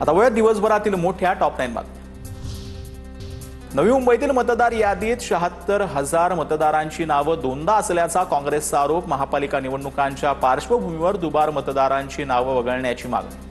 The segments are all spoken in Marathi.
आता वळूया दिवसभरातील मोठ्या टॉप 9 बातम्या। नवी मुंबईतील मतदार यादीत 76,000 मतदारांची नावं दोनदा असल्याचा काँग्रेसचा आरोप। महापालिका निवडणुकांच्या पार्श्वभूमीवर दुबार मतदारांची नावं वगळण्याची मागणी।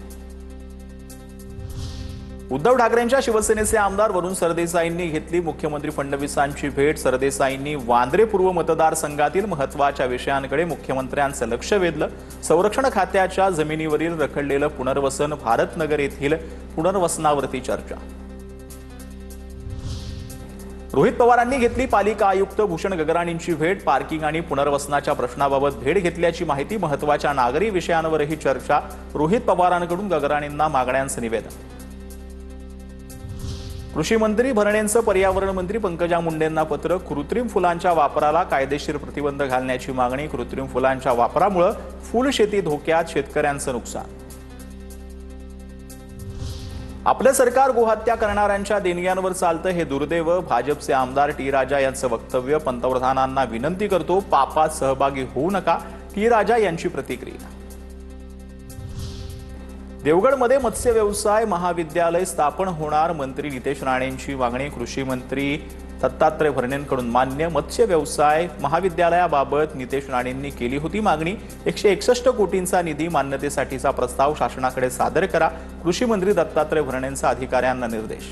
उद्धव ठाकरेंच्या शिवसेनेचे आमदार वरुण सरदेसाईंनी घेतली मुख्यमंत्री फडणवीसांची भेट। सरदेसाईंनी वांद्रे पूर्व मतदारसंघातील महत्त्वाच्या विषयांकडे मुख्यमंत्र्यांचं लक्ष वेधलं। संरक्षण खात्याच्या जमिनीवरील रखडलेलं पुनर्वसन, भारतनगर येथील पुनर्वसनावरती चर्चा। रोहित पवारांनी घेतली पालिका आयुक्त भूषण गगराणींची भेट। पार्किंग आणि पुनर्वसनाच्या प्रश्नाबाबत भेट घेतल्याची माहिती। महत्त्वाच्या नागरी विषयांवरही चर्चा। रोहित पवारांकडून गगराणींना मागण्यांचं निवेदन। कृषी मंत्री भरणेंचं पर्यावरण मंत्री पंकजा मुंडेंना पत्र। कृत्रिम फुलांच्या वापराला कायदेशीर प्रतिबंध घालण्याची मागणी। कृत्रिम फुलांच्या वापरामुळे फुलशेती धोक्यात, शेतकऱ्यांचं नुकसान। आपलं सरकार गोहत्या करणाऱ्यांच्या देणग्यांवर चालतं हे दुर्दैव। भाजपचे आमदार टी राजा यांचं वक्तव्य। पंतप्रधानांना विनंती करतो, पापात सहभागी होऊ नका। टी राजा यांची प्रतिक्रिया। देवगडमध्ये मत्स्य व्यवसाय महाविद्यालय स्थापन होणार, मंत्री नितेश राणेंची मागणी। कृषी मंत्री दत्तात्रय भरणेंकडून मान्य। मत्स्य व्यवसाय महाविद्यालयाबाबत नितेश राणेंनी केली होती मागणी। 161 कोटींचा निधी मान्यतेसाठीचा प्रस्ताव शासनाकडे सादर करा। कृषी मंत्री दत्तात्रय भरणेंचा अधिकाऱ्यांना निर्देश।